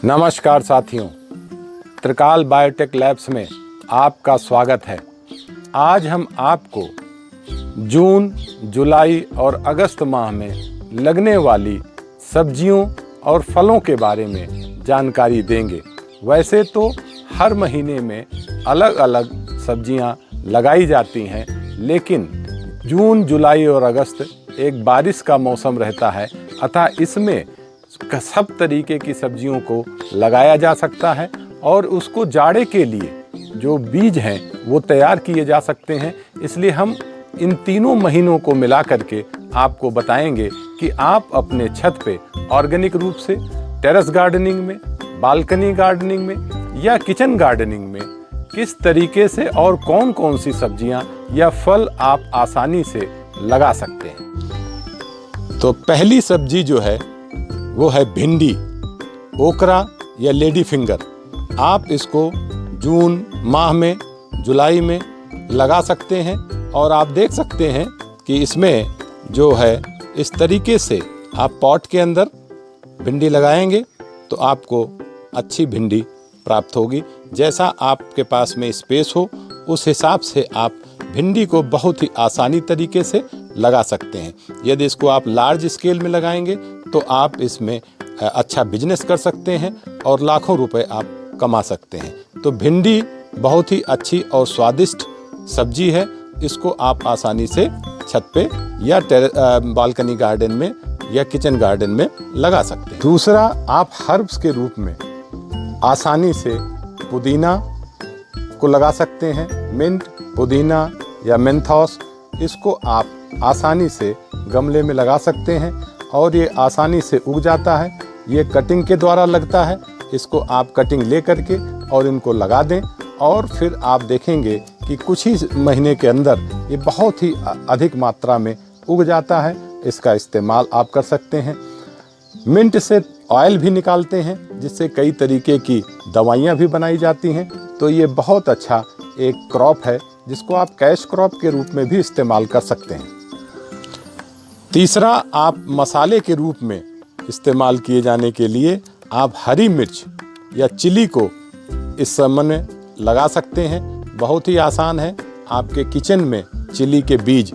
नमस्कार साथियों, त्रिकाल biotech labs में आपका स्वागत है। आज हम आपको जून, जुलाई और अगस्त माह में लगने वाली सब्जियों और फलों के बारे में जानकारी देंगे। वैसे तो हर महीने में अलग अलग सब्जियां लगाई जाती हैं, लेकिन जून, जुलाई और अगस्त एक बारिश का मौसम रहता है, अतः इसमें सब तरीके की सब्जियों को लगाया जा सकता है और उसको जाड़े के लिए जो बीज हैं वो तैयार किए जा सकते हैं। इसलिए हम इन तीनों महीनों को मिला करके आपको बताएंगे कि आप अपने छत पे ऑर्गेनिक रूप से टेरेस गार्डनिंग में, बालकनी गार्डनिंग में या किचन गार्डनिंग में किस तरीके से और कौन कौन सी सब्जियां या फल आप आसानी से लगा सकते हैं। तो पहली सब्जी जो है वो है भिंडी, ओकरा या लेडी फिंगर। आप इसको जून माह में, जुलाई में लगा सकते हैं और आप देख सकते हैं कि इसमें जो है इस तरीके से आप पॉट के अंदर भिंडी लगाएंगे तो आपको अच्छी भिंडी प्राप्त होगी। जैसा आपके पास में स्पेस हो उस हिसाब से आप भिंडी को बहुत ही आसानी तरीके से लगा सकते हैं। यदि इसको आप लार्ज स्केल में लगाएंगे तो आप इसमें अच्छा बिजनेस कर सकते हैं और लाखों रुपए आप कमा सकते हैं। तो भिंडी बहुत ही अच्छी और स्वादिष्ट सब्जी है। इसको आप आसानी से छत पे या बालकनी गार्डन में या किचन गार्डन में लगा सकते हैं। दूसरा, आप हर्ब्स के रूप में आसानी से पुदीना को लगा सकते हैं। मिंट, पुदीना या मेंथोस, इसको आप आसानी से गमले में लगा सकते हैं और ये आसानी से उग जाता है। ये कटिंग के द्वारा लगता है। इसको आप कटिंग ले करके और इनको लगा दें और फिर आप देखेंगे कि कुछ ही महीने के अंदर ये बहुत ही अधिक मात्रा में उग जाता है। इसका इस्तेमाल आप कर सकते हैं। मिंट से ऑयल भी निकालते हैं, जिससे कई तरीके की दवाइयाँ भी बनाई जाती हैं। तो ये बहुत अच्छा एक क्रॉप है जिसको आप कैश क्रॉप के रूप में भी इस्तेमाल कर सकते हैं। तीसरा, आप मसाले के रूप में इस्तेमाल किए जाने के लिए आप हरी मिर्च या चिली को इस समय में लगा सकते हैं। बहुत ही आसान है। आपके किचन में चिली के बीज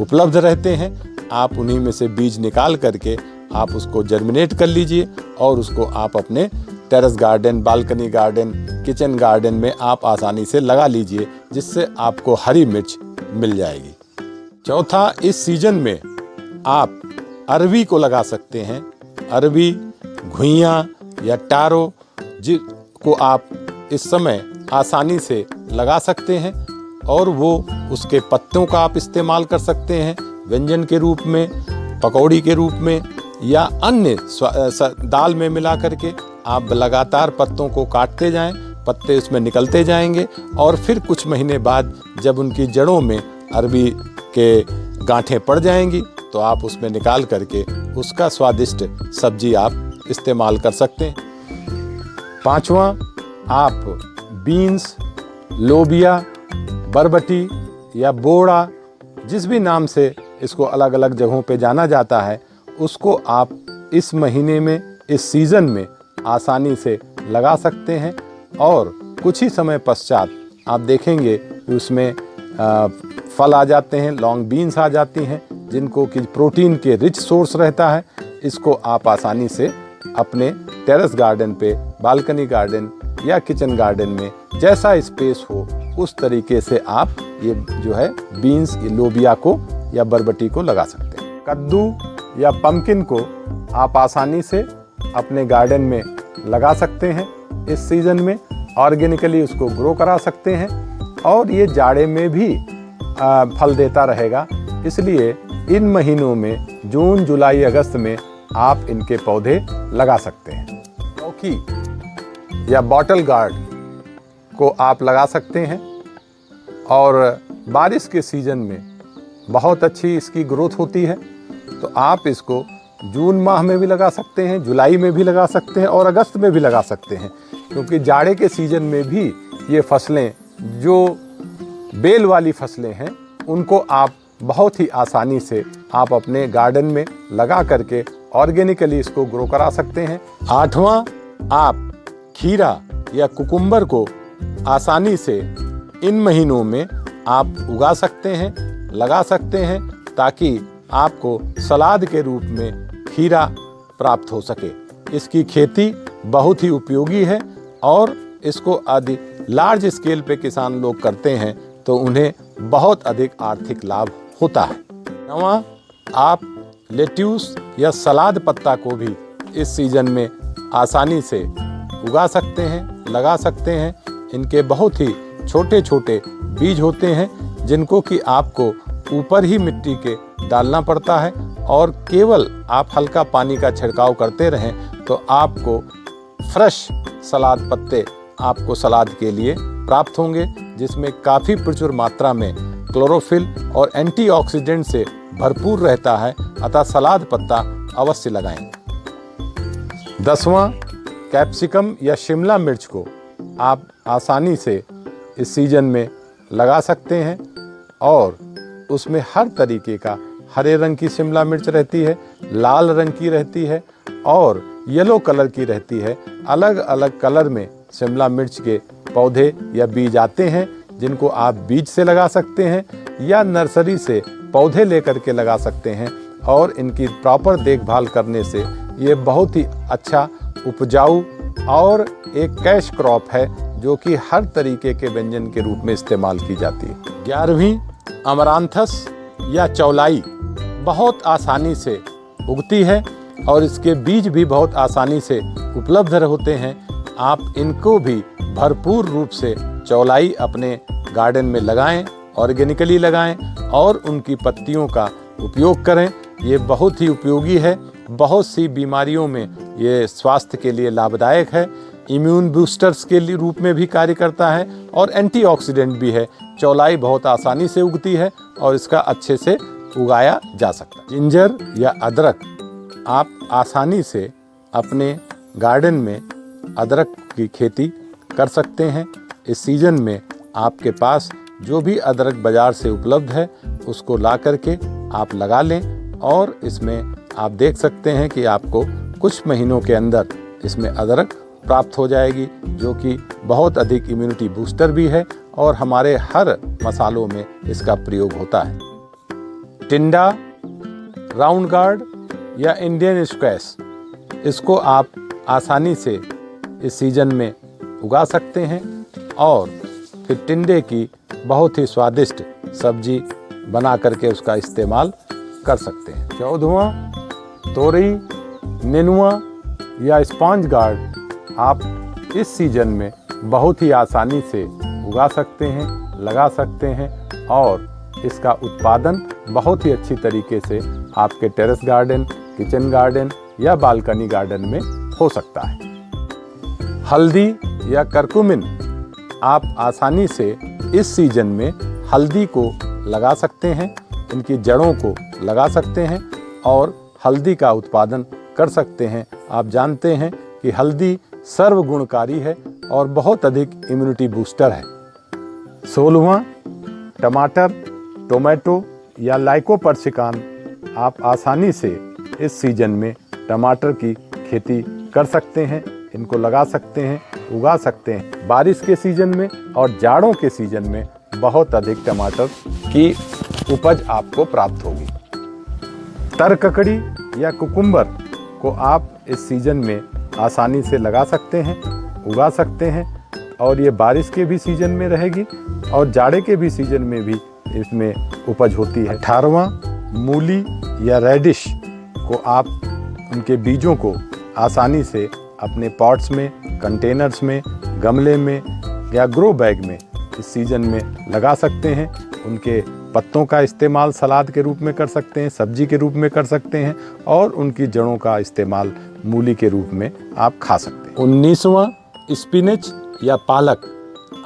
उपलब्ध रहते हैं। आप उन्हीं में से बीज निकाल करके आप उसको जर्मिनेट कर लीजिए और उसको आप अपने terrace garden, balcony garden, kitchen garden में आप आसानी से लगा लीजिए, जिससे आपको हरी मिर्च मिल जाएगी। चौथा, इस सीजन में आप अरवी को लगा सकते हैं। अरवी, घुइयाँ या टारो, जिसको आप इस समय आसानी से लगा सकते हैं और वो उसके पत्तों का आप इस्तेमाल कर सकते हैं व्यंजन के रूप में, पकौड़ी के रूप में या अन्य दाल में मिला करके। आप लगातार पत्तों को काटते जाएं, पत्ते उसमें निकलते जाएंगे और फिर कुछ महीने बाद जब उनकी जड़ों में अरवी के गांठें पड़ जाएंगी तो आप उसमें निकाल करके उसका स्वादिष्ट सब्जी आप इस्तेमाल कर सकते हैं। पांचवा, आप बीन्स, लोबिया, बरबटी या बोड़ा, जिस भी नाम से इसको अलग अलग जगहों पे जाना जाता है, उसको आप इस महीने में, इस सीज़न में आसानी से लगा सकते हैं और कुछ ही समय पश्चात आप देखेंगे कि उसमें फल आ जाते हैं, लॉन्ग बीन्स आ जाती हैं, जिनको कि प्रोटीन के रिच सोर्स रहता है। इसको आप आसानी से अपने टेरेस गार्डन पे, बालकनी गार्डन या किचन गार्डन में जैसा स्पेस हो उस तरीके से आप ये जो है बीन्स, लोबिया को या बरबटी को लगा सकते हैं। कद्दू या पम्पकिन को आप आसानी से अपने गार्डन में लगा सकते हैं। इस सीज़न में ऑर्गेनिकली उसको ग्रो करा सकते हैं और ये जाड़े में भी फल देता रहेगा। इसलिए इन महीनों में जून, जुलाई, अगस्त में आप इनके पौधे लगा सकते हैं। लौकी या बॉटल गार्ड को आप लगा सकते हैं और बारिश के सीज़न में बहुत अच्छी इसकी ग्रोथ होती है। तो आप इसको जून माह में भी लगा सकते हैं, जुलाई में भी लगा सकते हैं और अगस्त में भी लगा सकते हैं, क्योंकि जाड़े के सीज़न में भी ये फसलें, जो बेल वाली फसलें हैं, उनको आप बहुत ही आसानी से आप अपने गार्डन में लगा करके ऑर्गेनिकली इसको ग्रो करा सकते हैं। आठवां, आप खीरा या कुकुम्बर को आसानी से इन महीनों में आप उगा सकते हैं, लगा सकते हैं, ताकि आपको सलाद के रूप में खीरा प्राप्त हो सके। इसकी खेती बहुत ही उपयोगी है और इसको अधिक लार्ज स्केल पे किसान लोग करते हैं तो उन्हें बहुत अधिक आर्थिक लाभ होता है। नवा, आप लेट्यूस या सलाद पत्ता को भी इस सीजन में आसानी से उगा सकते हैं, लगा सकते हैं। इनके बहुत ही छोटे छोटे बीज होते हैं जिनको कि आपको ऊपर ही मिट्टी के डालना पड़ता है और केवल आप हल्का पानी का छिड़काव करते रहें तो आपको फ्रेश सलाद पत्ते आपको सलाद के लिए प्राप्त होंगे, जिसमें काफ़ी प्रचुर मात्रा में क्लोरोफिल और एंटीऑक्सीडेंट से भरपूर रहता है। अतः सलाद पत्ता अवश्य लगाएं। 10वां, कैप्सिकम या शिमला मिर्च को आप आसानी से इस सीजन में लगा सकते हैं और उसमें हर तरीके का हरे रंग की शिमला मिर्च रहती है, लाल रंग की रहती है और येलो कलर की रहती है। अलग अलग कलर में शिमला मिर्च के पौधे या बीज आते हैं जिनको आप बीज से लगा सकते हैं या नर्सरी से पौधे लेकर के लगा सकते हैं और इनकी प्रॉपर देखभाल करने से ये बहुत ही अच्छा उपजाऊ और एक कैश क्रॉप है जो कि हर तरीके के व्यंजन के रूप में इस्तेमाल की जाती है। 11वीं, अमरांथस या चौलाई बहुत आसानी से उगती है और इसके बीज भी बहुत आसानी से उपलब्ध होते हैं। आप इनको भी भरपूर रूप से चौलाई अपने गार्डन में लगाएं, ऑर्गेनिकली लगाएं और उनकी पत्तियों का उपयोग करें। ये बहुत ही उपयोगी है, बहुत सी बीमारियों में ये स्वास्थ्य के लिए लाभदायक है, इम्यून बूस्टर्स के लिए रूप में भी कार्य करता है और एंटीऑक्सीडेंट भी है। चौलाई बहुत आसानी से उगती है और इसका अच्छे से उगाया जा सकता है। जिंजर या अदरक आप आसानी से अपने गार्डन में अदरक की खेती कर सकते हैं। इस सीजन में आपके पास जो भी अदरक बाज़ार से उपलब्ध है उसको ला करके आप लगा लें और इसमें आप देख सकते हैं कि आपको कुछ महीनों के अंदर इसमें अदरक प्राप्त हो जाएगी, जो कि बहुत अधिक इम्यूनिटी बूस्टर भी है और हमारे हर मसालों में इसका प्रयोग होता है। टिंडा, राउंड गार्ड या इंडियन स्क्वैश, इसको आप आसानी से इस सीजन में उगा सकते हैं और फिर टिंडे की बहुत ही स्वादिष्ट सब्जी बना करके उसका इस्तेमाल कर सकते हैं। 14वां, तोरई, नेनुआ या स्पॉन्ज गार्ड आप इस सीजन में बहुत ही आसानी से उगा सकते हैं, लगा सकते हैं और इसका उत्पादन बहुत ही अच्छी तरीके से आपके टेरेस गार्डन, किचन गार्डन या बालकनी गार्डन में हो सकता है। हल्दी या करकुमिन आप आसानी से इस सीजन में हल्दी को लगा सकते हैं, इनकी जड़ों को लगा सकते हैं और हल्दी का उत्पादन कर सकते हैं। आप जानते हैं कि हल्दी सर्वगुणकारी है और बहुत अधिक इम्यूनिटी बूस्टर है। 16वां, टमाटर, टोमेटो या लाइकोपर्सिकान आप आसानी से इस सीजन में टमाटर की खेती कर सकते हैं, इनको लगा सकते हैं, उगा सकते हैं। बारिश के सीजन में और जाड़ों के सीजन में बहुत अधिक टमाटर की उपज आपको प्राप्त होगी। तरककड़ी या कुकुम्बर को आप इस सीजन में आसानी से लगा सकते हैं, उगा सकते हैं और ये बारिश के भी सीजन में रहेगी और जाड़े के भी सीजन में भी इसमें उपज होती है। 18वां, मूली या रेडिश को आप उनके बीजों को आसानी से अपने पॉट्स में, कंटेनर्स में, गमले में या ग्रो बैग में इस सीजन में लगा सकते हैं। उनके पत्तों का इस्तेमाल सलाद के रूप में कर सकते हैं, सब्जी के रूप में कर सकते हैं और उनकी जड़ों का इस्तेमाल मूली के रूप में आप खा सकते हैं। 19वां, स्पिनच या पालक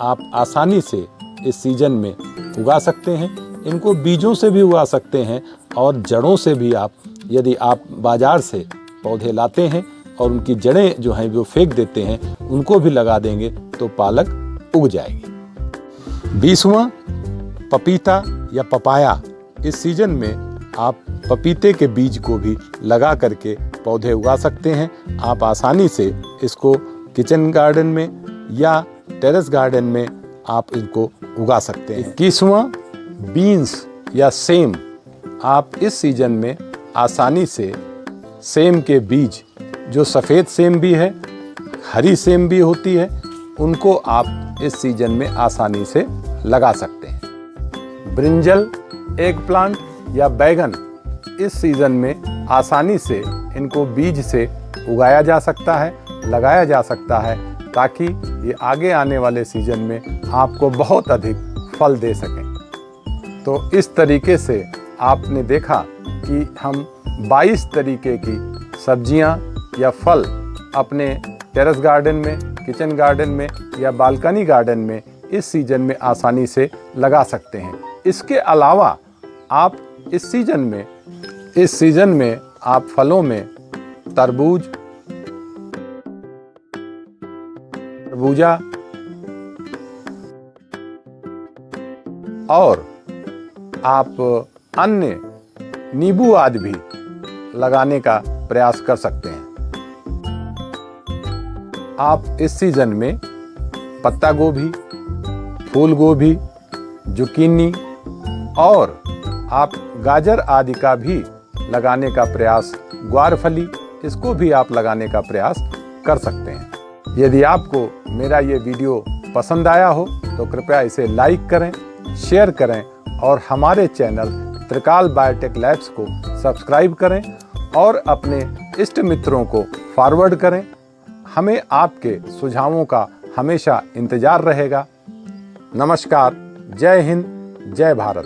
आप आसानी से इस सीजन में उगा सकते हैं। इनको बीजों से भी उगा सकते हैं और जड़ों से भी आप, यदि आप बाज़ार से पौधे लाते हैं और उनकी जड़ें जो हैं वो फेंक देते हैं, उनको भी लगा देंगे तो पालक उग जाएगी। 20वां, पपीता या पपाया। इस सीजन में आप पपीते के बीज को भी लगा करके पौधे उगा सकते हैं। आप आसानी से इसको किचन गार्डन में या टेरेस गार्डन में आप इनको उगा सकते हैं। 21वां, बीन्स या सेम। आप इस सीजन में आसानी से सेम के बीज, जो सफ़ेद सेम भी है, हरी सेम भी होती है, उनको आप इस सीजन में आसानी से लगा सकते हैं। ब्रिंजल, एग प्लांट या बैगन इस सीजन में आसानी से इनको बीज से उगाया जा सकता है, लगाया जा सकता है, ताकि ये आगे आने वाले सीजन में आपको बहुत अधिक फल दे सकें। तो इस तरीके से आपने देखा कि हम 22 तरीके की सब्जियां या फल अपने टेरेस गार्डन में, किचन गार्डन में या बालकनी गार्डन में इस सीजन में आसानी से लगा सकते हैं। इसके अलावा आप इस सीजन में आप फलों में तरबूजा और आप अन्य नींबू आदि भी लगाने का प्रयास कर सकते हैं। आप इस सीजन में पत्ता गोभी, फूल गोभी, जुकीनी और आप गाजर आदि का भी लगाने का प्रयास, ग्वारफली, इसको भी आप लगाने का प्रयास कर सकते हैं। यदि आपको मेरा ये वीडियो पसंद आया हो तो कृपया इसे लाइक करें, शेयर करें और हमारे चैनल त्रिकाल बायोटेक लैब्स को सब्सक्राइब करें और अपने इष्ट मित्रों को फॉरवर्ड करें। हमें आपके सुझावों का हमेशा इंतजार रहेगा। नमस्कार, जय हिंद, जय भारत।